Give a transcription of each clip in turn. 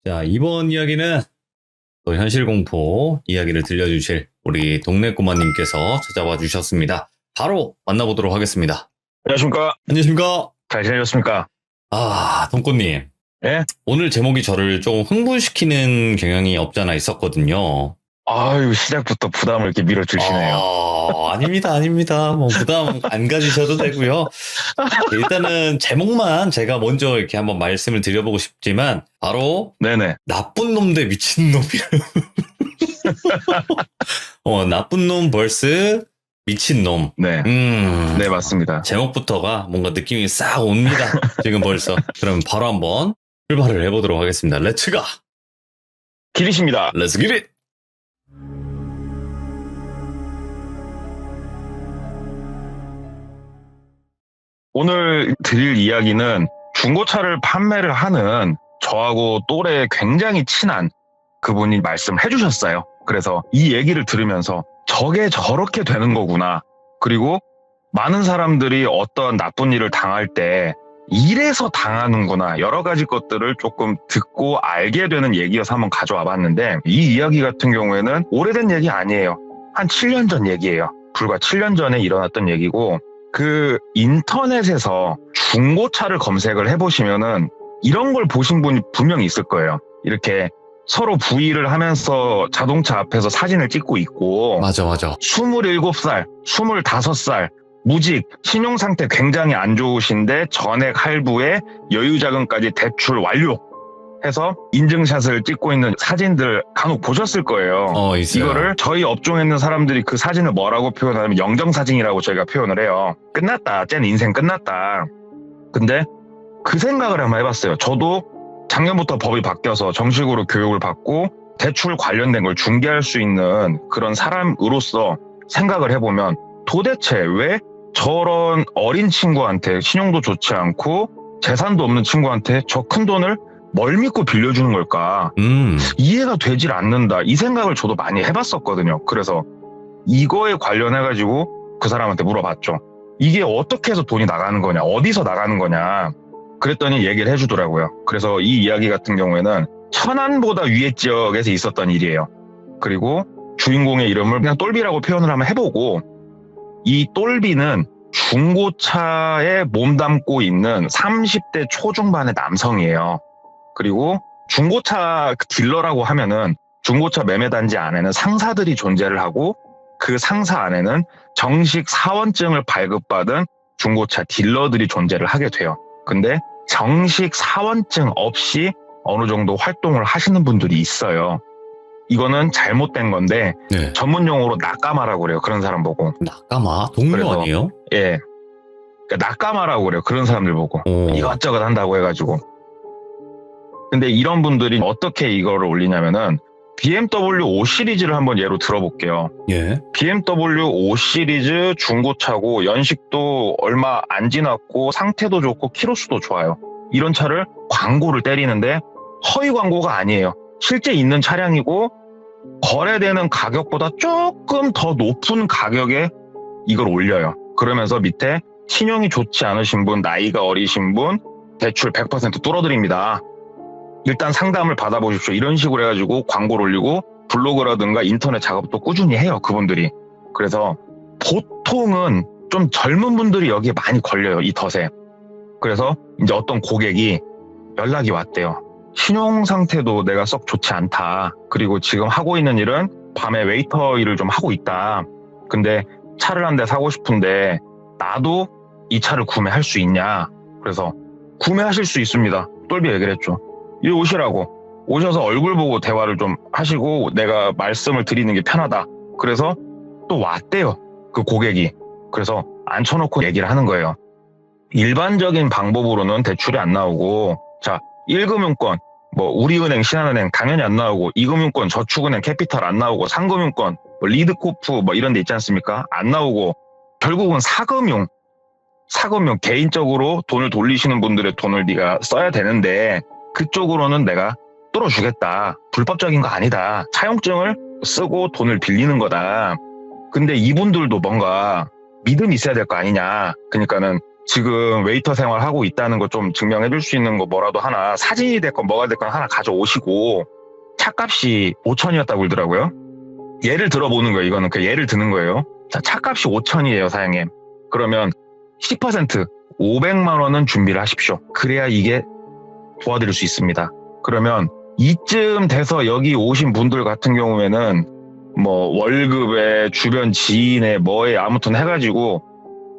자, 이번 이야기는 또 현실 공포 이야기를 들려주실 우리 동네 꼬마님께서 찾아와 주셨습니다. 바로 만나보도록 하겠습니다. 안녕하십니까? 안녕하십니까? 잘 지내셨습니까? 동꼬님. 예? 오늘 제목이 저를 조금 흥분시키는 경향이 없잖아 있었거든요. 아유, 시작부터 부담을 이렇게 밀어주시네요. 아닙니다. 뭐 부담 안 가지셔도 되고요. 일단은 제목만 제가 먼저 이렇게 한번 말씀을 드려보고 싶지만 바로 네네. 나쁜 놈 대 미친 놈이에요. 나쁜 놈 vs 미친 놈. 네. 네, 맞습니다. 제목부터가 뭔가 느낌이 싹 옵니다. 지금 벌써. 그럼 바로 한번 출발을 해보도록 하겠습니다. 렛츠가! 기리십니다. 렛츠 기릿! 오늘 드릴 이야기는 중고차를 판매를 하는 저하고 또래 굉장히 친한 그분이 말씀을 해주셨어요. 그래서 이 얘기를 들으면서 저게 저렇게 되는 거구나. 그리고 많은 사람들이 어떤 나쁜 일을 당할 때 이래서 당하는구나. 여러 가지 것들을 조금 듣고 알게 되는 얘기여서 한번 가져와 봤는데 이 이야기 같은 경우에는 오래된 얘기 아니에요. 한 7년 전 얘기예요. 불과 7년 전에 일어났던 얘기고 그 인터넷에서 중고차를 검색을 해보시면은 이런 걸 보신 분이 분명히 있을 거예요. 이렇게 서로 부의를 하면서 자동차 앞에서 사진을 찍고 있고 맞아. 27살, 25살 무직, 신용상태 굉장히 안 좋으신데 전액 할부에 여유자금까지 대출 완료 해서 인증샷을 찍고 있는 사진들 간혹 보셨을 거예요. 있어요. 이거를 저희 업종에 있는 사람들이 그 사진을 뭐라고 표현하냐면 영정사진이라고 저희가 표현을 해요. 끝났다. 쟤는 인생 끝났다. 근데 그 생각을 한번 해봤어요. 저도 작년부터 법이 바뀌어서 정식으로 교육을 받고 대출 관련된 걸 중개할 수 있는 그런 사람으로서 생각을 해보면 도대체 왜 저런 어린 친구한테 신용도 좋지 않고 재산도 없는 친구한테 저 큰 돈을 뭘 믿고 빌려주는 걸까? 이해가 되질 않는다. 이 생각을 저도 많이 해봤었거든요. 그래서 이거에 관련해가지고 그 사람한테 물어봤죠. 이게 어떻게 해서 돈이 나가는 거냐? 어디서 나가는 거냐? 그랬더니 얘기를 해주더라고요. 그래서 이 이야기 같은 경우에는 천안보다 위에 지역에서 있었던 일이에요. 그리고 주인공의 이름을 그냥 똘비라고 표현을 한번 해보고 이 똘비는 중고차에 몸담고 있는 30대 초중반의 남성이에요. 그리고 중고차 딜러라고 하면은 중고차 매매단지 안에는 상사들이 존재를 하고 그 상사 안에는 정식 사원증을 발급받은 중고차 딜러들이 존재를 하게 돼요. 근데 정식 사원증 없이 어느 정도 활동을 하시는 분들이 있어요. 이거는 잘못된 건데 네. 전문 용어로 낙가마라고 그래요. 그런 사람 보고. 낙가마? 동료 그래서, 아니에요? 예. 그러니까 낙가마라고 그래요. 그런 사람들 보고. 이것저것 한다고 해가지고. 근데 이런 분들이 어떻게 이거를 올리냐면은 BMW 5 시리즈를 한번 예로 들어볼게요. 예. BMW 5 시리즈 중고차고 연식도 얼마 안 지났고 상태도 좋고 키로수도 좋아요. 이런 차를 광고를 때리는데 허위 광고가 아니에요. 실제 있는 차량이고 거래되는 가격보다 조금 더 높은 가격에 이걸 올려요. 그러면서 밑에 신용이 좋지 않으신 분, 나이가 어리신 분 대출 100% 뚫어드립니다. 일단 상담을 받아보십시오. 이런 식으로 해가지고 광고를 올리고 블로그라든가 인터넷 작업도 꾸준히 해요. 그분들이. 그래서 보통은 좀 젊은 분들이 여기에 많이 걸려요. 이 덫에. 그래서 이제 어떤 고객이 연락이 왔대요. 신용 상태도 내가 썩 좋지 않다. 그리고 지금 하고 있는 일은 밤에 웨이터 일을 좀 하고 있다. 근데 차를 한 대 사고 싶은데 나도 이 차를 구매할 수 있냐. 그래서 구매하실 수 있습니다. 똘비 얘기를 했죠. 이리 오시라고. 오셔서 얼굴 보고 대화를 좀 하시고 내가 말씀을 드리는 게 편하다. 그래서 또 왔대요. 그 고객이. 그래서 앉혀놓고 얘기를 하는 거예요. 일반적인 방법으로는 대출이 안 나오고 자 1금융권 뭐 우리은행, 신한은행 당연히 안 나오고 2금융권, 저축은행, 캐피탈 안 나오고 3금융권, 뭐 리드코프 뭐 이런 데 있지 않습니까? 안 나오고 결국은 4금융 개인적으로 돈을 돌리시는 분들의 돈을 네가 써야 되는데 그쪽으로는 내가 뚫어주겠다. 불법적인 거 아니다. 차용증을 쓰고 돈을 빌리는 거다. 근데 이분들도 뭔가 믿음이 있어야 될 거 아니냐. 그러니까는 지금 웨이터 생활하고 있다는 거 좀 증명해 줄 수 있는 거 뭐라도 하나, 사진이 됐건 뭐가 됐건 하나 가져오시고, 차값이 5천이었다고 그러더라고요. 예를 들어보는 거예요. 이거는 그 예를 드는 거예요. 자, 차값이 5천이에요, 사장님. 그러면 10% 500만 원은 준비를 하십시오. 그래야 이게 도와드릴 수 있습니다. 그러면 이쯤 돼서 여기 오신 분들 같은 경우에는 뭐 월급에 주변 지인에 뭐에 아무튼 해가지고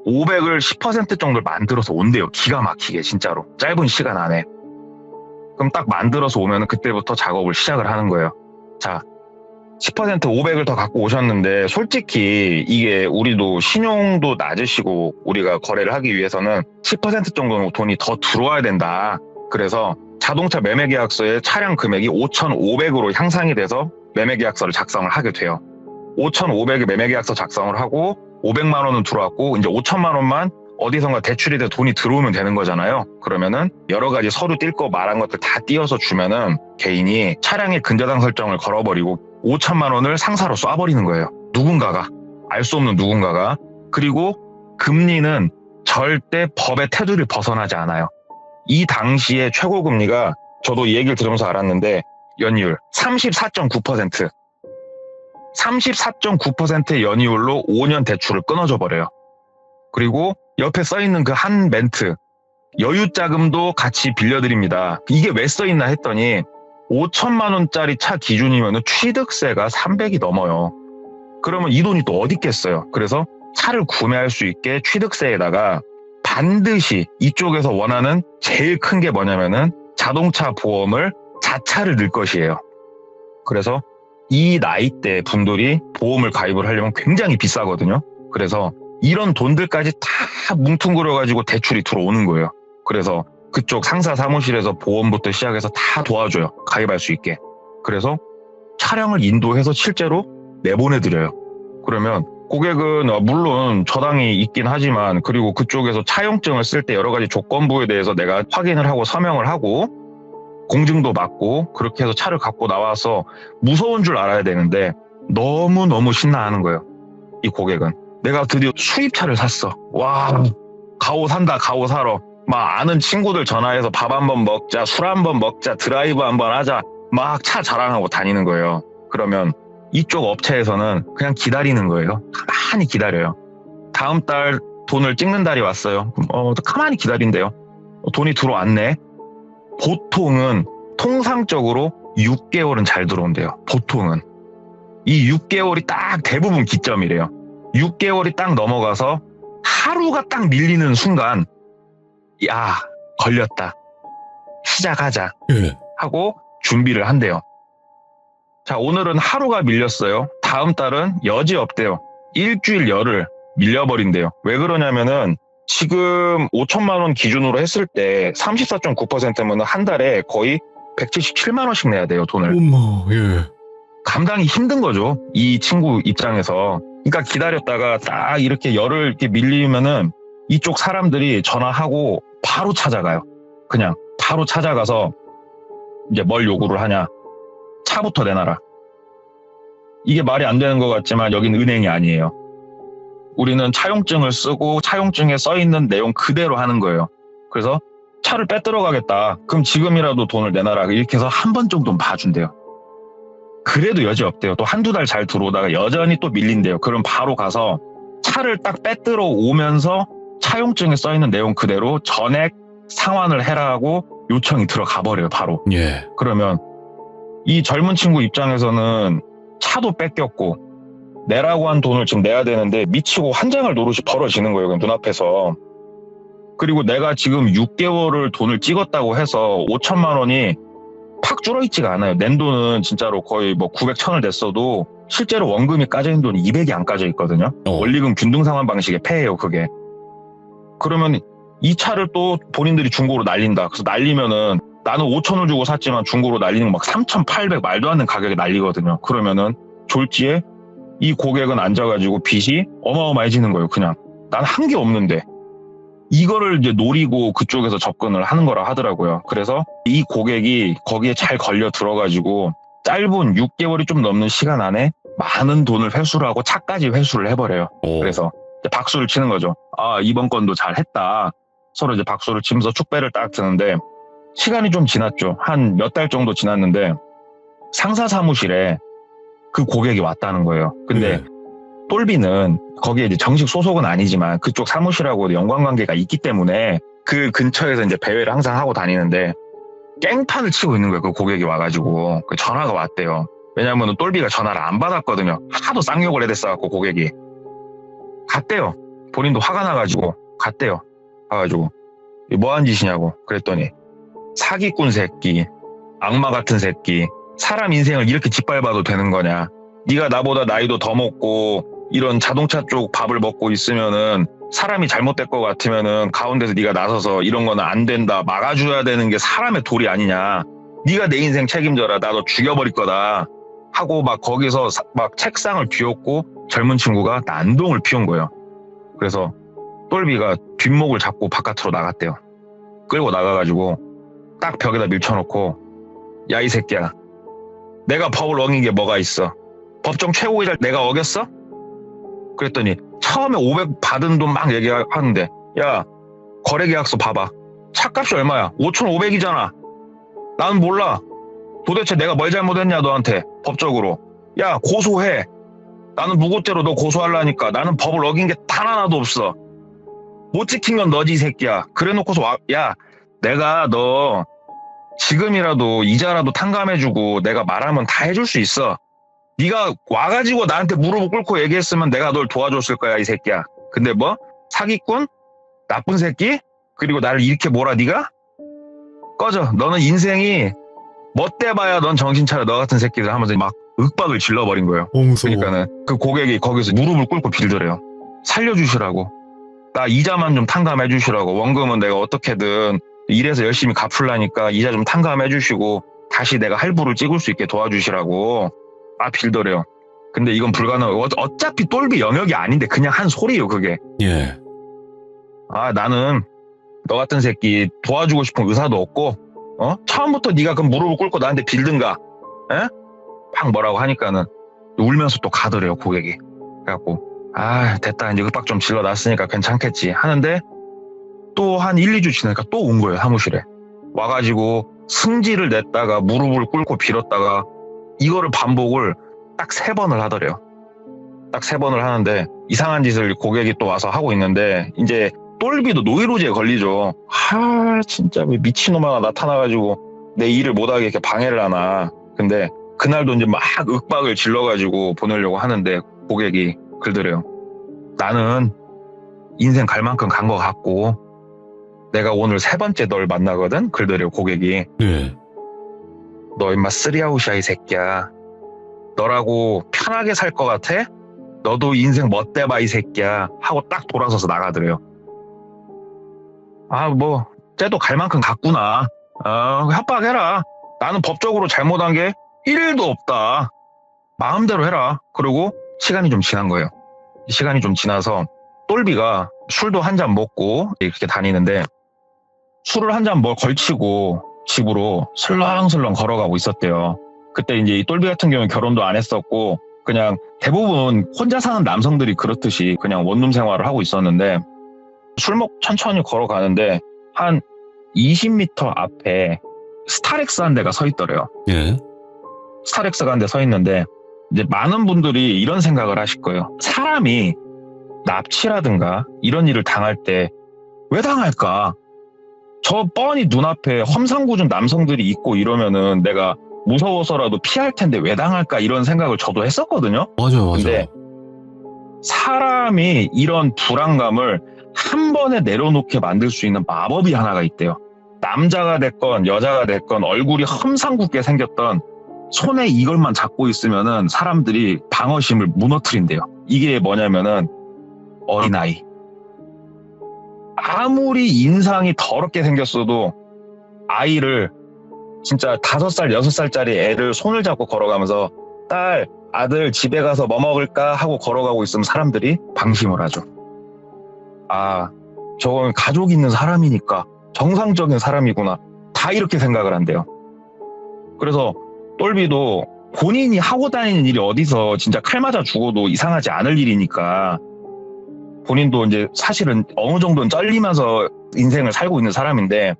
500을 10% 정도를 만들어서 온대요. 기가 막히게 진짜로 짧은 시간 안에. 그럼 딱 만들어서 오면 그때부터 작업을 시작을 하는 거예요. 자, 10% 500을 더 갖고 오셨는데 솔직히 이게 우리도 신용도 낮으시고 우리가 거래를 하기 위해서는 10% 정도는 돈이 더 들어와야 된다. 그래서 자동차 매매계약서에 차량 금액이 5,500으로 향상이 돼서 매매계약서를 작성을 하게 돼요. 5,500의 매매계약서 작성을 하고 500만 원은 들어왔고 이제 5천만 원만 어디선가 대출이 돼 돈이 들어오면 되는 거잖아요. 그러면은 여러 가지 서류 뛸 거 말한 것들 다 띄어서 주면은 개인이 차량의 근저당 설정을 걸어버리고 5천만 원을 상사로 쏴버리는 거예요. 누군가가, 알 수 없는 누군가가. 그리고 금리는 절대 법의 테두리를 벗어나지 않아요. 이 당시에 최고 금리가 저도 이 얘기를 들으면서 알았는데 연이율 34.9%. 34.9%의 연이율로 5년 대출을 끊어줘 버려요. 그리고 옆에 써있는 그 한 멘트, 여유자금도 같이 빌려드립니다. 이게 왜 써있나 했더니 5천만 원짜리 차 기준이면 취득세가 300이 넘어요. 그러면 이 돈이 또 어디 있겠어요. 그래서 차를 구매할 수 있게 취득세에다가 반드시 이쪽에서 원하는 제일 큰 게 뭐냐면은 자동차 보험을 자차를 넣을 것이에요. 그래서 이 나이대 분들이 보험을 가입을 하려면 굉장히 비싸거든요. 그래서 이런 돈들까지 다 뭉뚱그려가지고 대출이 들어오는 거예요. 그래서 그쪽 상사 사무실에서 보험부터 시작해서 다 도와줘요. 가입할 수 있게. 그래서 차량을 인도해서 실제로 내보내드려요. 그러면 고객은 물론 저당이 있긴 하지만 그리고 그쪽에서 차용증을 쓸 때 여러 가지 조건부에 대해서 내가 확인을 하고 서명을 하고 공증도 받고 그렇게 해서 차를 갖고 나와서 무서운 줄 알아야 되는데 너무너무 신나하는 거예요. 이 고객은. 내가 드디어 수입차를 샀어. 와, 가오 산다, 가오 사러. 막 아는 친구들 전화해서 밥 한번 먹자, 술 한번 먹자, 드라이브 한번 하자. 막 차 자랑하고 다니는 거예요. 그러면 이쪽 업체에서는 그냥 기다리는 거예요. 가만히 기다려요. 다음 달 돈을 찍는 달이 왔어요. 가만히 기다린대요. 돈이 들어왔네. 보통은 통상적으로 6개월은 잘 들어온대요. 보통은. 이 6개월이 딱 대부분 기점이래요. 6개월이 딱 넘어가서 하루가 딱 밀리는 순간 야, 걸렸다. 시작하자. 하고 준비를 한대요. 자, 오늘은 하루가 밀렸어요. 다음 달은 여지없대요. 일주일 열흘 밀려버린대요. 왜 그러냐면은 지금 5천만 원 기준으로 했을 때 34.9%면 한 달에 거의 177만 원씩 내야 돼요, 돈을. 어머, 예. 감당이 힘든 거죠, 이 친구 입장에서. 그러니까 기다렸다가 딱 이렇게 열흘 이렇게 밀리면은 이쪽 사람들이 전화하고 바로 찾아가요. 그냥 바로 찾아가서 이제 뭘 요구를 하냐. 차부터 내놔라. 이게 말이 안 되는 것 같지만 여긴 은행이 아니에요. 우리는 차용증을 쓰고 차용증에 써있는 내용 그대로 하는 거예요. 그래서 차를 빼들어 가겠다. 그럼 지금이라도 돈을 내놔라. 이렇게 해서 한 번 정도는 봐준대요. 그래도 여지없대요. 또 한두 달 잘 들어오다가 여전히 또 밀린대요. 그럼 바로 가서 차를 딱 빼들어 오면서 차용증에 써있는 내용 그대로 전액 상환을 해라 하고 요청이 들어가 버려요. 바로. 예. 그러면 이 젊은 친구 입장에서는 차도 뺏겼고 내라고 한 돈을 지금 내야 되는데 미치고 환장할 노릇이 벌어지는 거예요. 그냥 눈앞에서. 그리고 내가 지금 6개월을 돈을 찍었다고 해서 5천만 원이 팍 줄어있지가 않아요. 낸 돈은 진짜로 거의 뭐 900, 1000을 냈어도 실제로 원금이 까져있는 돈이 200이 안 까져 있거든요. 원리금 균등상환 방식의 폐예요, 그게. 그러면 이 차를 또 본인들이 중고로 날린다. 그래서 날리면은 나는 5천을 주고 샀지만 중고로 날리는 막 3,800 말도 안 되는 가격에 날리거든요. 그러면은 졸지에 이 고객은 앉아가지고 빚이 어마어마해지는 거예요. 그냥 난 한 게 없는데 이거를 이제 노리고 그쪽에서 접근을 하는 거라 하더라고요. 그래서 이 고객이 거기에 잘 걸려 들어가지고 짧은 6개월이 좀 넘는 시간 안에 많은 돈을 회수를 하고 차까지 회수를 해버려요. 그래서 이제 박수를 치는 거죠. 아, 이번 건도 잘했다. 서로 이제 박수를 치면서 축배를 딱 드는데 시간이 좀 지났죠. 한 몇 달 정도 지났는데 상사 사무실에 그 고객이 왔다는 거예요. 근데 네. 똘비는 거기에 이제 정식 소속은 아니지만 그쪽 사무실하고 연관관계가 있기 때문에 그 근처에서 이제 배회를 항상 하고 다니는데 깽판을 치고 있는 거예요. 그 고객이 와가지고 그 전화가 왔대요. 왜냐하면 똘비가 전화를 안 받았거든요. 하도 쌍욕을 해댔어갖고 고객이 갔대요. 본인도 화가 나가지고 갔대요. 가가지고 뭐한 짓이냐고 그랬더니 사기꾼 새끼, 악마 같은 새끼, 사람 인생을 이렇게 짓밟아도 되는 거냐? 네가 나보다 나이도 더 먹고 이런 자동차 쪽 밥을 먹고 있으면은 사람이 잘못될 것 같으면은 가운데서 네가 나서서 이런 거는 안 된다 막아줘야 되는 게 사람의 도리 아니냐? 네가 내 인생 책임져라. 나 너 죽여버릴 거다. 하고 막 거기서 막 책상을 비웠고 젊은 친구가 난동을 피운 거예요. 그래서 똘비가 뒷목을 잡고 바깥으로 나갔대요. 끌고 나가가지고 딱 벽에다 밀쳐놓고 야, 이 새끼야. 내가 법을 어긴 게 뭐가 있어? 법정 최고의자를 내가 어겼어? 그랬더니 처음에 500 받은 돈 막 얘기하는데 야, 거래계약서 봐봐. 차값이 얼마야? 5,500이잖아. 나는 몰라. 도대체 내가 뭘 잘못했냐 너한테 법적으로. 야, 고소해. 나는 무고죄로 너 고소하려니까. 나는 법을 어긴 게 단 하나도 없어. 못 지킨 건 너지 이 새끼야. 그래놓고서 야, 내가 너 지금이라도 이자라도 탕감해주고 내가 말하면 다 해줄 수 있어. 네가 와가지고 나한테 무릎을 꿇고 얘기했으면 내가 널 도와줬을 거야 이 새끼야. 근데 뭐? 사기꾼? 나쁜 새끼? 그리고 나를 이렇게 몰아 네가? 꺼져. 너는 인생이 멋대 봐야 넌 정신 차려. 너 같은 새끼들 하면서 막 윽박을 질러버린 거예요. 옹소. 그러니까는 그 고객이 거기서 무릎을 꿇고 빌더래요. 살려주시라고. 나 이자만 좀 탕감해 주시라고. 원금은 내가 어떻게든 일해서 열심히 갚으려니까 이자 좀 탕감해 주시고 다시 내가 할부를 찍을 수 있게 도와주시라고 빌더래요. 근데 이건 불가능해요. 어차피 똘비 영역이 아닌데 그냥 한 소리예요 그게. 예. 나는 너 같은 새끼 도와주고 싶은 의사도 없고 처음부터 네가 그 무릎을 꿇고 나한테 빌든가 팍 뭐라고 하니까는 울면서 또 가더래요 고객이. 그래갖고 됐다 이제 윽박 좀 질러놨으니까 괜찮겠지 하는데 또 한 1, 2주 지나니까 또 온 거예요 사무실에. 와가지고 승질을 냈다가 무릎을 꿇고 빌었다가 이거를 반복을 딱 3번을 하더래요. 딱 3번을 하는데 이상한 짓을 고객이 또 와서 하고 있는데 이제 똘비도 노이로제에 걸리죠. 진짜 왜 미친놈 하나 나타나가지고 내 일을 못하게 이렇게 방해를 하나. 근데 그날도 이제 막 윽박을 질러가지고 보내려고 하는데 고객이 그러더래요. 나는 인생 갈 만큼 간 것 같고 내가 오늘 3번째 널 만나거든? 그러더래요 고객이. 예. 너 임마 쓰리아웃이야 이 새끼야. 너라고 편하게 살 것 같아? 너도 인생 멋대봐 이 새끼야. 하고 딱 돌아서서 나가더래요. 쟤도 갈 만큼 갔구나. 협박해라. 나는 법적으로 잘못한 게 1일도 없다. 마음대로 해라. 그리고 시간이 좀 지난 거예요. 시간이 좀 지나서 똘비가 술도 한 잔 먹고 이렇게 다니는데 술을 한 잔 걸치고 집으로 슬렁슬렁 걸어가고 있었대요. 그때 이제 이 똘비 같은 경우는 결혼도 안 했었고 그냥 대부분 혼자 사는 남성들이 그렇듯이 그냥 원룸 생활을 하고 있었는데 술 먹고 천천히 걸어가는데 한 20m 앞에 스타렉스 한 대가 서 있더래요. 예. 스타렉스가 한 대 서 있는데 이제 많은 분들이 이런 생각을 하실 거예요. 사람이 납치라든가 이런 일을 당할 때 왜 당할까? 저 뻔히 눈앞에 험상궂은 남성들이 있고 이러면은 내가 무서워서라도 피할 텐데 왜 당할까 이런 생각을 저도 했었거든요. 맞아요. 근데 사람이 이런 불안감을 한 번에 내려놓게 만들 수 있는 마법이 하나가 있대요. 남자가 됐건 여자가 됐건 얼굴이 험상궂게 생겼던 손에 이걸만 잡고 있으면은 사람들이 방어심을 무너뜨린대요. 이게 뭐냐면은 어린아이. 아무리 인상이 더럽게 생겼어도 아이를 진짜 5살, 6살짜리 애를 손을 잡고 걸어가면서 딸, 아들 집에 가서 뭐 먹을까 하고 걸어가고 있으면 사람들이 방심을 하죠. 저건 가족 있는 사람이니까 정상적인 사람이구나. 다 이렇게 생각을 한대요. 그래서 똘비도 본인이 하고 다니는 일이 어디서 진짜 칼 맞아 죽어도 이상하지 않을 일이니까 본인도 이제 사실은 어느 정도는 쩔리면서 인생을 살고 있는 사람인데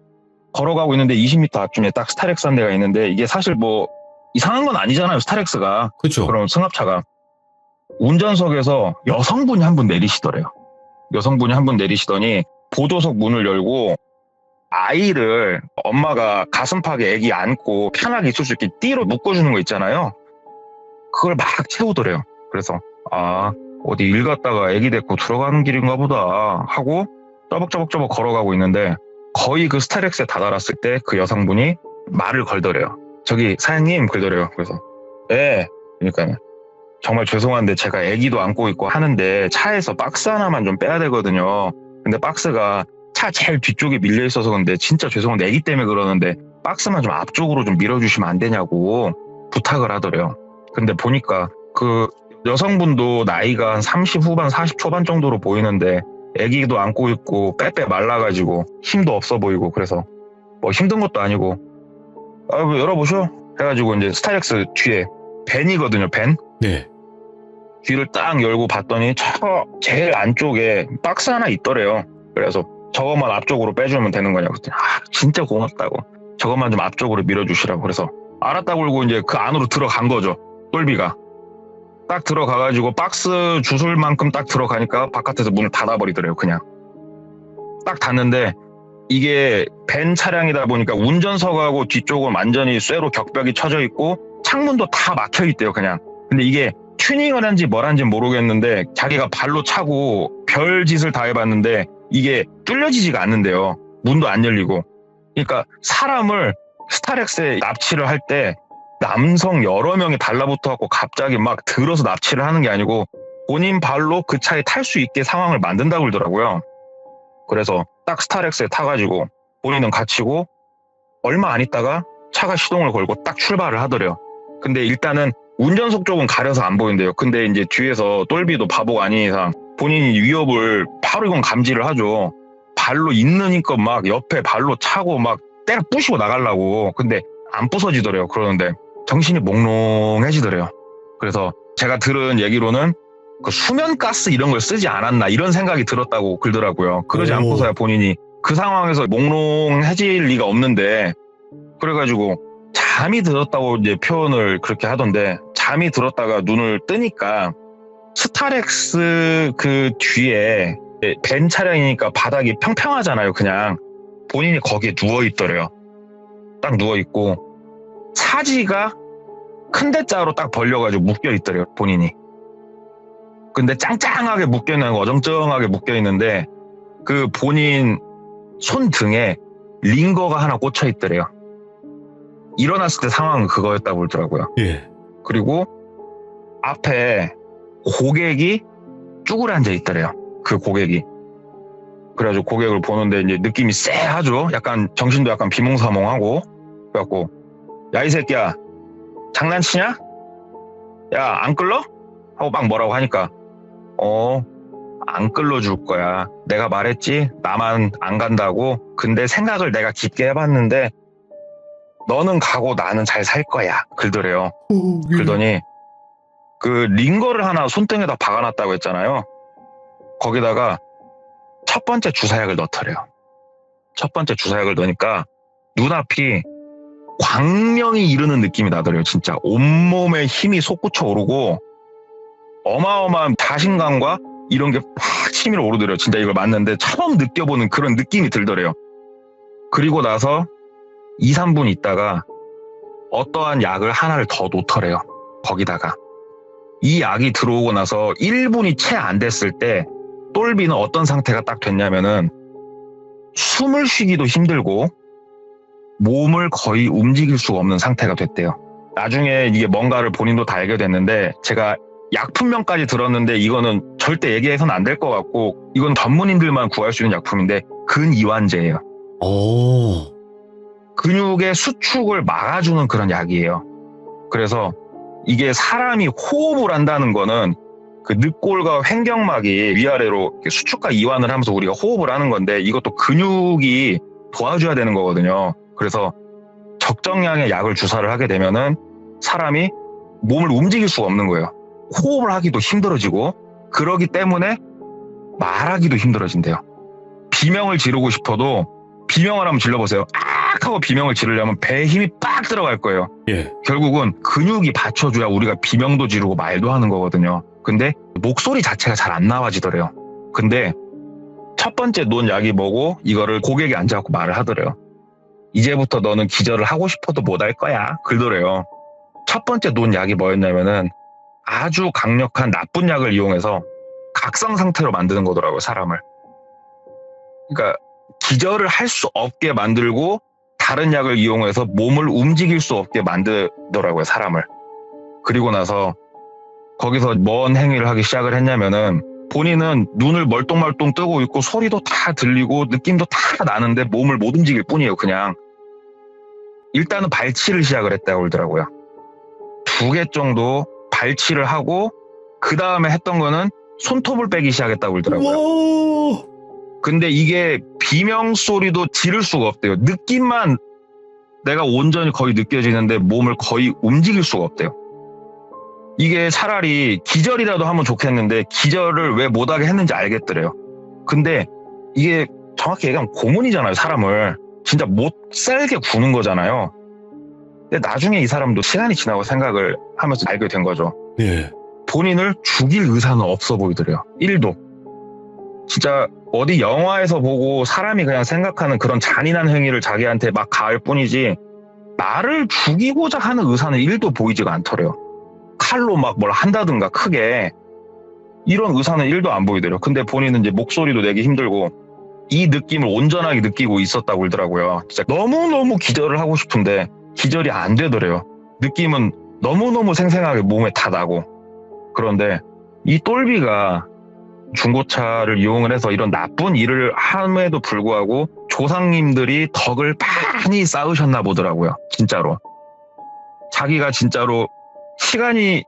걸어가고 있는데 20m 앞쯤에 딱 스타렉스 한 대가 있는데 이게 사실 뭐 이상한 건 아니잖아요. 스타렉스가. 그렇죠. 그럼 승합차가. 운전석에서 여성분이 한 분 내리시더래요. 여성분이 한 분 내리시더니 보조석 문을 열고 아이를 엄마가 가슴팍에 애기 안고 편하게 있을 수 있게 띠로 묶어주는 거 있잖아요. 그걸 막 채우더래요. 그래서 어디 일 갔다가 애기 데리고 들어가는 길인가 보다 하고 쪼벅쪼벅 걸어가고 있는데 거의 그 스타렉스에 다다랐을 때 그 여성분이 말을 걸더래요. 저기 사장님 그러더래요. 그래서 네. 그러니까 정말 죄송한데 제가 애기도 안고 있고 하는데 차에서 박스 하나만 좀 빼야 되거든요. 근데 박스가 차 제일 뒤쪽에 밀려 있어서 근데 진짜 죄송한데 애기 때문에 그러는데 박스만 좀 앞쪽으로 좀 밀어주시면 안 되냐고 부탁을 하더래요. 근데 보니까 그 여성분도 나이가 한 30 후반 40 초반 정도로 보이는데 애기도 안고 있고 빼빼 말라가지고 힘도 없어 보이고 그래서 뭐 힘든 것도 아니고 뭐 열어보셔 해가지고 이제 스타렉스 뒤에 벤이거든요. 벤. 네. 뒤를 딱 열고 봤더니 저 제일 안쪽에 박스 하나 있더래요. 그래서 저것만 앞쪽으로 빼주면 되는 거냐고. 진짜 고맙다고. 저것만 좀 앞쪽으로 밀어주시라고. 그래서 알았다고 그러고 이제 그 안으로 들어간 거죠. 똘비가. 딱 들어가가지고 박스 주술 만큼 딱 들어가니까 바깥에서 문을 닫아버리더래요. 그냥. 딱 닫는데 이게 벤 차량이다 보니까 운전석하고 뒤쪽은 완전히 쇠로 격벽이 쳐져 있고 창문도 다 막혀 있대요. 그냥. 근데 이게 튜닝을 한지 뭘 한지 모르겠는데 자기가 발로 차고 별짓을 다 해봤는데 이게 뚫려지지가 않는데요. 문도 안 열리고. 그러니까 사람을 스타렉스에 납치를 할 때 남성 여러 명이 달라붙어갖고 갑자기 막 들어서 납치를 하는 게 아니고 본인 발로 그 차에 탈 수 있게 상황을 만든다고 그러더라고요. 그래서 딱 스타렉스에 타가지고 본인은 갇히고 얼마 안 있다가 차가 시동을 걸고 딱 출발을 하더래요. 근데 일단은 운전석 쪽은 가려서 안 보인대요. 근데 이제 뒤에서 똘비도 바보가 아닌 이상 본인이 위협을 바로 이건 감지를 하죠. 발로 있는 힘껏 막 옆에 발로 차고 막 때려 부시고 나가려고. 근데 안 부서지더래요. 그러는데 정신이 몽롱해지더래요. 그래서 제가 들은 얘기로는 그 수면가스 이런 걸 쓰지 않았나 이런 생각이 들었다고 그러더라고요. 그러지 않고서야 본인이 그 상황에서 몽롱해질 리가 없는데 그래가지고 잠이 들었다고 이제 표현을 그렇게 하던데 잠이 들었다가 눈을 뜨니까 스타렉스 그 뒤에 벤 차량이니까 바닥이 평평하잖아요. 그냥 본인이 거기에 누워있더래요. 딱 누워있고 사지가 큰 대자로 딱 벌려가지고 묶여있더래요. 본인이. 근데 짱짱하게 묶여있는 거 어정쩡하게 묶여있는데 그 본인 손등에 링거가 하나 꽂혀있더래요. 일어났을 때 상황은 그거였다고 그러더라고요. 예. 그리고 앞에 고객이 쭈그려 앉아 있더래요. 그 고객이. 그래가지고 고객을 보는데 이제 느낌이 쎄하죠. 약간 정신도 약간 비몽사몽하고. 그래갖고 야 이 새끼야 장난치냐? 야 안 끌러? 하고 막 뭐라고 하니까 안 끌러줄 거야. 내가 말했지 나만 안 간다고. 근데 생각을 내가 깊게 해봤는데 너는 가고 나는 잘 살 거야. 그러더래요. 그러더니 그 링거를 하나 손등에다 박아놨다고 했잖아요. 거기다가 첫 번째 주사약을 넣더래요. 첫 번째 주사약을 넣으니까 눈앞이 광명이 이르는 느낌이 나더래요. 진짜 온몸에 힘이 솟구쳐 오르고 어마어마한 자신감과 이런 게 팍 치밀어 오르더래요. 진짜 이걸 맞는데 처음 느껴보는 그런 느낌이 들더래요. 그리고 나서 2, 3분 있다가 어떠한 약을 하나를 더 놓더래요. 거기다가. 이 약이 들어오고 나서 1분이 채 안 됐을 때 똘비는 어떤 상태가 딱 됐냐면은 숨을 쉬기도 힘들고 몸을 거의 움직일 수가 없는 상태가 됐대요. 나중에 이게 뭔가를 본인도 다 알게 됐는데 제가 약품명까지 들었는데 이거는 절대 얘기해서는 안 될 것 같고 이건 전문인들만 구할 수 있는 약품인데 근이완제예요. 오. 근육의 수축을 막아주는 그런 약이에요. 그래서 이게 사람이 호흡을 한다는 거는 그 늑골과 횡격막이 위아래로 수축과 이완을 하면서 우리가 호흡을 하는 건데 이것도 근육이 도와줘야 되는 거거든요. 그래서 적정량의 약을 주사를 하게 되면은 사람이 몸을 움직일 수가 없는 거예요. 호흡을 하기도 힘들어지고 그러기 때문에 말하기도 힘들어진대요. 비명을 지르고 싶어도 비명을 한번 질러보세요. 악 하고 비명을 지르려면 배에 힘이 빡 들어갈 거예요. 예. 결국은 근육이 받쳐줘야 우리가 비명도 지르고 말도 하는 거거든요. 근데 목소리 자체가 잘 안 나와지더래요. 근데 첫 번째 놓은 약이 뭐고 이거를 고객이 앉아갖고 말을 하더래요. 이제부터 너는 기절을 하고 싶어도 못 할 거야. 그러더래요. 첫 번째 놓은 약이 뭐였냐면은 아주 강력한 나쁜 약을 이용해서 각성 상태로 만드는 거더라고요, 사람을. 그러니까 기절을 할 수 없게 만들고 다른 약을 이용해서 몸을 움직일 수 없게 만들더라고요, 사람을. 그리고 나서 거기서 뭔 행위를 하기 시작을 했냐면은 본인은 눈을 멀뚱멀뚱 뜨고 있고 소리도 다 들리고 느낌도 다 나는데 몸을 못 움직일 뿐이에요, 그냥. 일단은 발치를 시작을 했다고 그러더라고요. 2개 정도 발치를 하고 그 다음에 했던 거는 손톱을 빼기 시작했다고 그러더라고요. 와. 근데 이게 비명 소리도 지를 수가 없대요. 느낌만 내가 온전히 거의 느껴지는데 몸을 거의 움직일 수가 없대요. 이게 차라리 기절이라도 하면 좋겠는데 기절을 왜 못하게 했는지 알겠더래요. 근데 이게 정확히 얘기하면 고문이잖아요, 사람을. 진짜 못 살게 구는 거잖아요. 근데 나중에 이 사람도 시간이 지나고 생각을 하면서 알게 된 거죠. 예. 본인을 죽일 의사는 없어 보이더래요. 1도. 진짜 어디 영화에서 보고 사람이 그냥 생각하는 그런 잔인한 행위를 자기한테 막 가할 뿐이지 나를 죽이고자 하는 의사는 1도 보이지가 않더래요. 칼로 막 뭘 한다든가 크게 이런 의사는 1도 안 보이더래요. 근데 본인은 이제 목소리도 내기 힘들고 이 느낌을 온전하게 느끼고 있었다고 그러더라고요. 진짜 너무너무 기절을 하고 싶은데 기절이 안 되더래요. 느낌은 너무너무 생생하게 몸에 다 나고. 그런데 이 똘비가 중고차를 이용을 해서 이런 나쁜 일을 함에도 불구하고 조상님들이 덕을 많이 쌓으셨나 보더라고요. 진짜로. 자기가 진짜로 시간이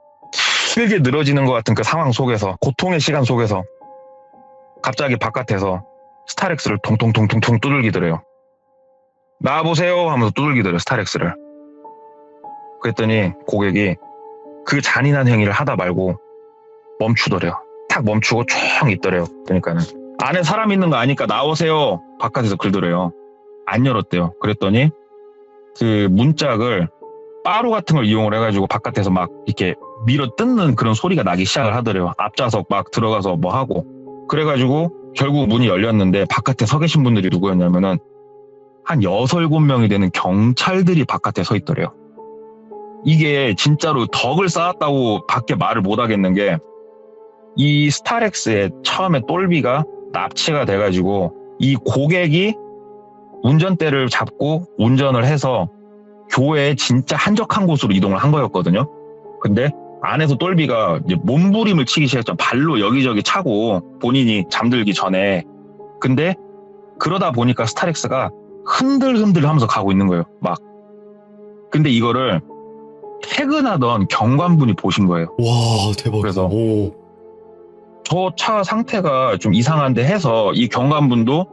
길게 늘어지는 것 같은 그 상황 속에서, 고통의 시간 속에서 갑자기 바깥에서 스타렉스를 통통통통통 두들기더래요. 나와보세요 하면서 두들기더래요, 스타렉스를. 그랬더니 고객이 그 잔인한 행위를 하다 말고 멈추더래요. 딱 멈추고 총 있더래요. 그러니까는 안에 사람 있는 거 아니까 나오세요. 바깥에서 긁더래요. 안 열었대요. 그랬더니 그 문짝을 빠루 같은 걸 이용을 해가지고 바깥에서 막 이렇게 밀어 뜯는 그런 소리가 나기 시작을 하더래요. 앞좌석 막 들어가서 뭐 하고. 그래가지고 결국 문이 열렸는데 바깥에 서 계신 분들이 누구였냐면은 한 6, 7명이 되는 경찰들이 바깥에 서 있더래요. 이게 진짜로 덕을 쌓았다고 밖에 말을 못 하겠는 게 이 스타렉스에 처음에 똘비가 납치가 돼가지고 이 고객이 운전대를 잡고 운전을 해서 교외에 진짜 한적한 곳으로 이동을 한 거였거든요. 근데 안에서 똘비가 이제 몸부림을 치기 시작했죠. 발로 여기저기 차고 본인이 잠들기 전에. 근데 그러다 보니까 스타렉스가 흔들흔들 하면서 가고 있는 거예요. 막. 근데 이거를 퇴근하던 경관분이 보신 거예요. 와, 대박. 그래서 오. 저 차 상태가 좀 이상한데 해서 이 경관분도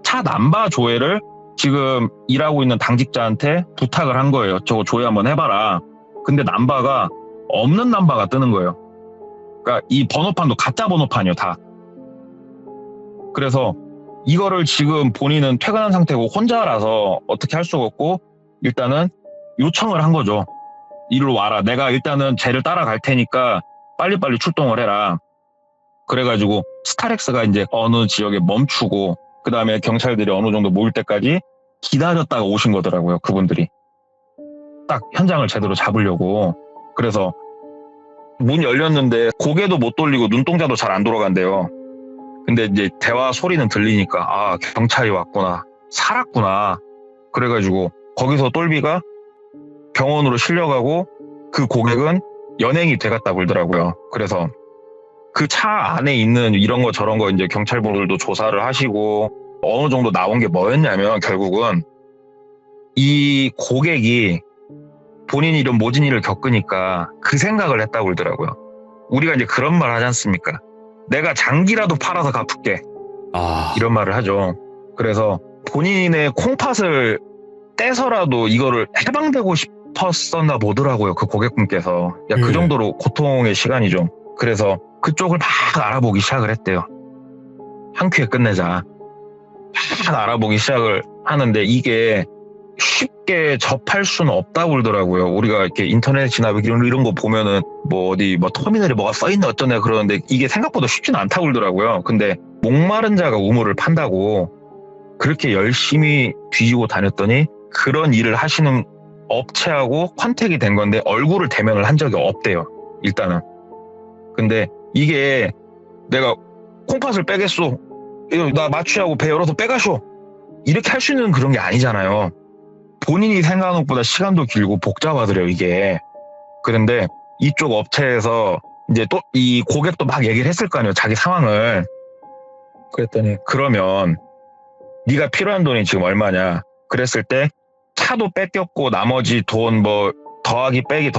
차 남바 조회를 지금 일하고 있는 당직자한테 부탁을 한 거예요. 저거 조회 한번 해봐라. 근데 남바가 없는 남바가 뜨는 거예요. 그러니까 이 번호판도 가짜 번호판이요, 다. 그래서 이거를 지금 본인은 퇴근한 상태고 혼자라서 어떻게 할 수가 없고 일단은 요청을 한 거죠. 이리로 와라. 내가 일단은 쟤를 따라갈 테니까 빨리빨리 출동을 해라. 그래가지고 스타렉스가 이제 어느 지역에 멈추고 그 다음에 경찰들이 어느 정도 모일 때까지 기다렸다가 오신 거더라고요. 그분들이. 딱 현장을 제대로 잡으려고. 그래서 문 열렸는데 고개도 못 돌리고 눈동자도 잘 안 돌아간대요. 근데 이제 대화 소리는 들리니까 아, 경찰이 왔구나. 살았구나. 그래가지고 거기서 똘비가 병원으로 실려가고 그 고객은 연행이 돼갔다고 그러더라고요. 그래서 그 차 안에 있는 이런 거 저런 거 이제 경찰분들도 조사를 하시고 어느 정도 나온 게 뭐였냐면 결국은 이 고객이 본인이 이런 모진 일을 겪으니까 그 생각을 했다고 그러더라고요. 우리가 이제 그런 말 하지 않습니까? 내가 장기라도 팔아서 갚을게. 아. 이런 말을 하죠. 그래서 본인의 콩팥을 떼서라도 이거를 해방되고 싶었었나 보더라고요. 그 고객분께서. 그 정도로 고통의 시간이죠. 그래서 그쪽을 막 알아보기 시작을 했대요. 한 큐에 끝내자. 막 알아보기 시작을 하는데 이게 쉽게 접할 수는 없다고 그러더라고요. 우리가 이렇게 인터넷이나 이런 거 보면은 뭐 어디 뭐 터미널에 뭐가 써있네 어쩌네 그러는데 이게 생각보다 쉽지는 않다고 그러더라고요. 근데 목마른 자가 우물을 판다고 그렇게 열심히 뒤지고 다녔더니 그런 일을 하시는 업체하고 컨택이 된 건데 얼굴을 대면을 한 적이 없대요. 일단은. 근데 이게 내가 콩팥을 빼겠소. 이거 나 마취하고 배 열어서 빼가쇼. 이렇게 할 수 있는 그런 게 아니잖아요. 본인이 생각하는 것보다 시간도 길고 복잡하더래요, 이게. 그런데 이쪽 업체에서 이제 또 이 고객도 막 얘기를 했을 거 아니에요, 자기 상황을. 그랬더니 그러면 네가 필요한 돈이 지금 얼마냐. 그랬을 때 차도 뺏겼고 나머지 돈 뭐 더하기 빼기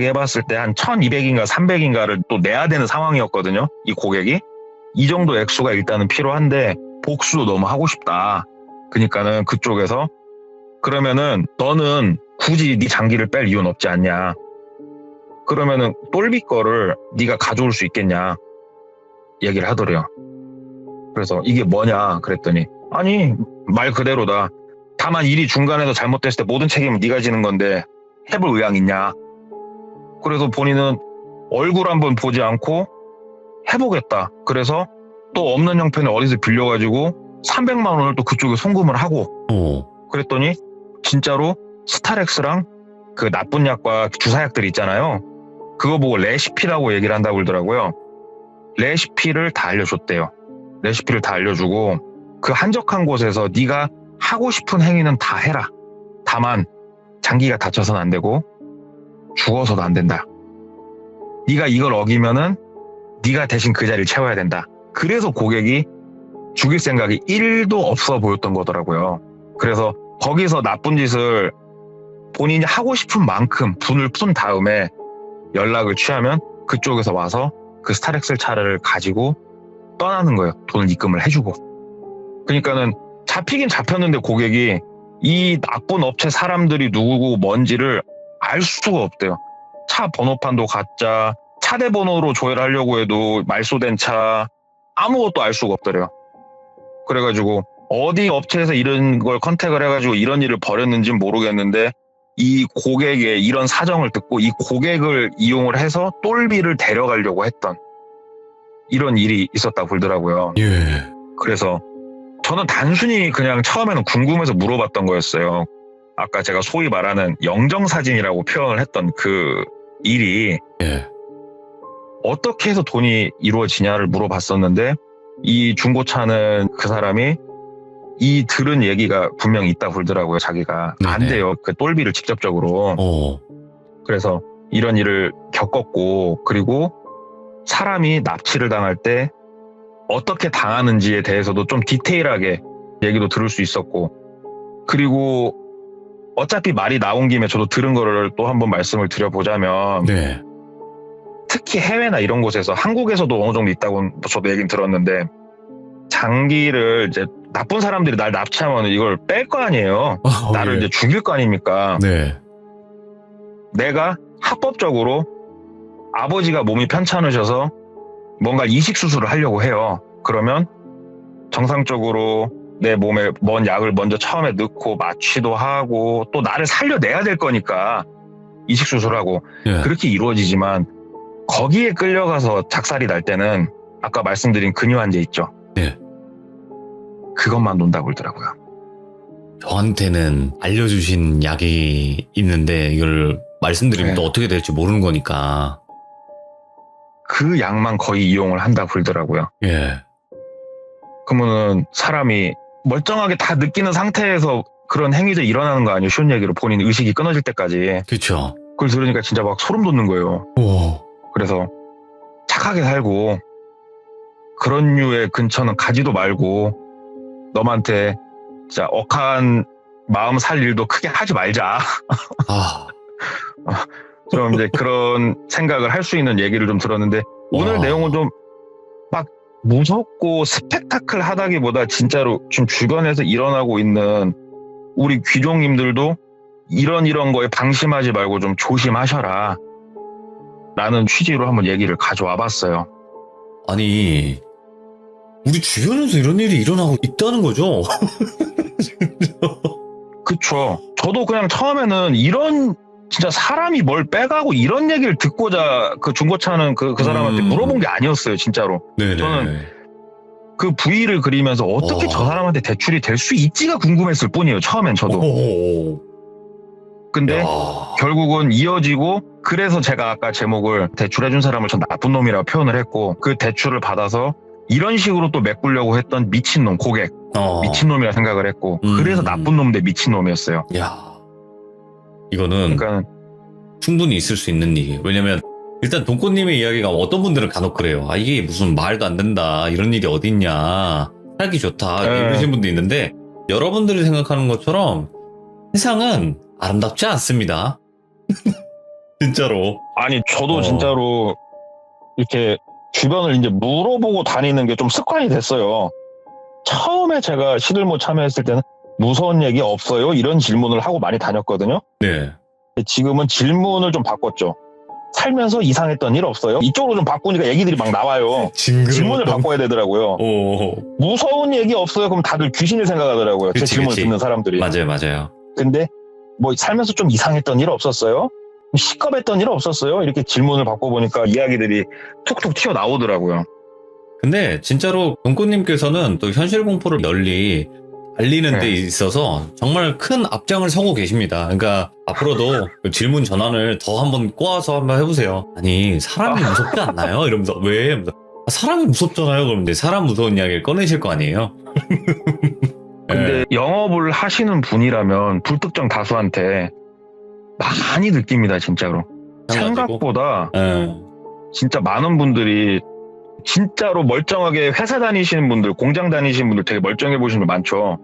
해봤을 때 한 1200인가 300인가를 또 내야 되는 상황이었거든요. 이 고객이. 이 정도 액수가 일단은 필요한데 복수도 너무 하고 싶다. 그러니까는 그쪽에서 그러면은 너는 굳이 네 장기를 뺄 이유는 없지 않냐. 그러면은 똘비 거를 네가 가져올 수 있겠냐. 얘기를 하더래요. 그래서 이게 뭐냐 그랬더니 아니 말 그대로다. 다만 일이 중간에서 잘못됐을 때 모든 책임은 네가 지는 건데 해볼 의향 있냐. 그래서 본인은 얼굴 한번 보지 않고 해보겠다. 그래서 또 없는 형편을 어디서 빌려가지고 300만 원을 또 그쪽에 송금을 하고 그랬더니 진짜로 스타렉스랑 그 나쁜 약과 주사약들 있잖아요. 그거 보고 레시피라고 얘기를 한다고 그러더라고요. 레시피를 다 알려줬대요. 레시피를 다 알려주고 그 한적한 곳에서 네가 하고 싶은 행위는 다 해라. 다만 장기가 다쳐서는 안 되고 죽어서도 안 된다. 네가 이걸 어기면은 네가 대신 그 자리를 채워야 된다. 그래서 고객이 죽일 생각이 1도 없어 보였던 거더라고요. 그래서 거기서 나쁜 짓을 본인이 하고 싶은 만큼 분을 푼 다음에 연락을 취하면 그쪽에서 와서 그 스타렉스 차를 가지고 떠나는 거예요. 돈을 입금을 해주고. 그러니까는 잡히긴 잡혔는데 고객이 이 나쁜 업체 사람들이 누구고 뭔지를 알 수가 없대요. 차 번호판도 가짜, 차대 번호로 조회하려고 해도 말소된 차, 아무것도 알 수가 없더래요. 그래가지고 어디 업체에서 이런 걸 컨택을 해가지고 이런 일을 벌였는지 모르겠는데 이 고객의 이런 사정을 듣고 이 고객을 이용을 해서 똘비를 데려가려고 했던 이런 일이 있었다고 그러더라고요. 예. 그래서 저는 단순히 그냥 처음에는 궁금해서 물어봤던 거였어요. 아까 제가 소위 말하는 영정사진이라고 표현을 했던 그 일이 예. 어떻게 해서 돈이 이루어지냐를 물어봤었는데 이 중고차는 그 사람이 이 들은 얘기가 분명히 있다고 그러더라고요. 자기가 네네. 안 돼요. 그 똘비를 직접적으로. 그래서 이런 일을 겪었고 그리고 사람이 납치를 당할 때 어떻게 당하는지에 대해서도 좀 디테일하게 얘기도 들을 수 있었고 그리고 어차피 말이 나온 김에 저도 들은 거를 또 한번 말씀을 드려보자면 네. 특히 해외나 이런 곳에서 한국에서도 어느 정도 있다고 저도 얘기는 들었는데 장기를 이제 나쁜 사람들이 날 납치하면 이걸 뺄 거 아니에요. 나를 예. 이제 죽일 거 아닙니까? 네. 내가 합법적으로 아버지가 몸이 편찮으셔서 뭔가 이식 수술을 하려고 해요. 그러면 정상적으로 내 몸에 뭔 약을 먼저 처음에 넣고 마취도 하고 또 나를 살려내야 될 거니까 이식 수술하고 예. 그렇게 이루어지지만 거기에 끌려가서 작살이 날 때는 아까 말씀드린 근유한제 있죠. 예. 그것만 논다고 그러더라고요. 저한테는 알려주신 약이 있는데 이걸 말씀드리면 네. 또 어떻게 될지 모르는 거니까. 그 약만 거의 이용을 한다고 그러더라고요. 예. 그러면은 사람이 멀쩡하게 다 느끼는 상태에서 그런 행위들이 일어나는 거 아니에요? 쉬운 얘기로 본인 의식이 끊어질 때까지. 그쵸. 그걸 들으니까 진짜 막 소름 돋는 거예요. 오. 그래서 착하게 살고 그런 류의 근처는 가지도 말고 너한테 진짜 억한 마음 살 일도 크게 하지 말자. 아. 좀 이제 그런 생각을 할 수 있는 얘기를 좀 들었는데 오늘 내용은 좀 막 무섭고 스펙타클 하다기보다 진짜로 좀 주변에서 일어나고 있는 우리 귀족님들도 이런 거에 방심하지 말고 좀 조심하셔라 라는 취지로 한번 얘기를 가져와 봤어요. 아니, 우리 주변에서 이런 일이 일어나고 있다는 거죠. 그쵸. 저도 그냥 처음에는 이런 진짜 사람이 뭘 빼가고 이런 얘기를 듣고자 그 중고차는 그 사람한테 물어본 게 아니었어요, 진짜로. 네네. 저는 그 V를 그리면서 어떻게 저 사람한테 대출이 될 수 있지가 궁금했을 뿐이에요, 처음엔 저도. 근데 야. 결국은 이어지고, 그래서 제가 아까 제목을 대출해준 사람을 전 나쁜 놈이라고 표현을 했고, 그 대출을 받아서 이런 식으로 또 메꾸려고 했던 미친놈, 고객, 미친놈이라 생각을 했고, 그래서 나쁜 놈 대 미친놈이었어요. 야, 이거는 그러니까 충분히 있을 수 있는 얘기예요. 왜냐면 일단 돈꽃님의 이야기가 어떤 분들은 간혹 그래요. 아, 이게 무슨 말도 안 된다, 이런 일이 어딨냐, 살기 좋다, 이러신 분도 있는데, 여러분들이 생각하는 것처럼 세상은 아름답지 않습니다. 진짜로. 아니 저도 진짜로 이렇게 주변을 이제 물어보고 다니는 게 좀 습관이 됐어요. 처음에 제가 시들모 참여했을 때는 무서운 얘기 없어요? 이런 질문을 하고 많이 다녔거든요. 네. 지금은 질문을 좀 바꿨죠. 살면서 이상했던 일 없어요? 이쪽으로 좀 바꾸니까 얘기들이 막 나와요. 질문을 바꿔야 되더라고요. 무서운 얘기 없어요? 그럼 다들 귀신을 생각하더라고요. 제 질문을 듣는 사람들이. 맞아요. 근데 뭐 살면서 좀 이상했던 일 없었어요? 시겁했던 일 없었어요? 이렇게 질문을 바꿔보니까 이야기들이 툭툭 튀어나오더라고요. 근데 진짜로 돈꽃님께서는 또 현실 공포를 널리 알리는 데 있어서 정말 큰 앞장을 서고 계십니다. 그러니까 앞으로도 그 질문 전환을 더 한번 꼬아서 한번 해보세요. 아니, 사람이 무섭지 않나요? 이러면서 왜? 이러면서, 사람이 무섭잖아요. 그럼 이제 사람 무서운 이야기를 꺼내실 거 아니에요? 근데 영업을 하시는 분이라면 불특정 다수한테 많이 느낍니다, 진짜로. 생각보다 진짜 많은 분들이 진짜로 멀쩡하게 회사 다니시는 분들, 공장 다니시는 분들 되게 멀쩡해 보시는 분 많죠.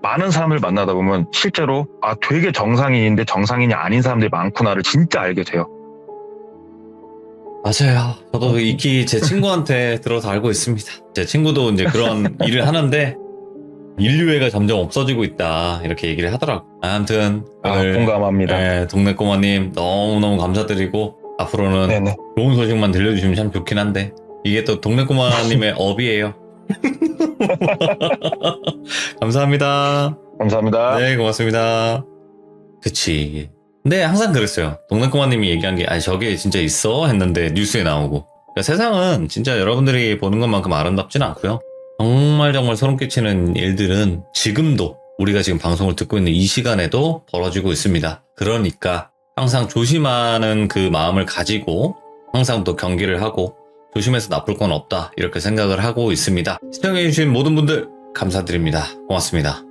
많은 사람을 만나다 보면 실제로 아, 되게 정상인인데 정상인이 아닌 사람들이 많구나를 진짜 알게 돼요. 맞아요. 저도 익히 제 친구한테 들어서 알고 있습니다. 제 친구도 이제 그런 일을 하는데 인류애가 점점 없어지고 있다, 이렇게 얘기를 하더라고요. 아무튼 오늘 공감합니다. 동네 꼬마님 너무너무 감사드리고, 앞으로는 좋은 소식만 들려주시면 참 좋긴 한데, 이게 또 동네 꼬마님의 업이에요. 감사합니다. 감사합니다. 네, 고맙습니다. 그치. 근데 항상 그랬어요. 동네 꼬마님이 얘기한 게, 아니, 저게 진짜 있어? 했는데 뉴스에 나오고. 그러니까 세상은 진짜 여러분들이 보는 것만큼 아름답진 않고요. 정말 소름 끼치는 일들은 지금도, 우리가 지금 방송을 듣고 있는 이 시간에도 벌어지고 있습니다. 그러니까 항상 조심하는 그 마음을 가지고 항상 또 경기를 하고, 조심해서 나쁠 건 없다, 이렇게 생각을 하고 있습니다. 시청해주신 모든 분들 감사드립니다. 고맙습니다.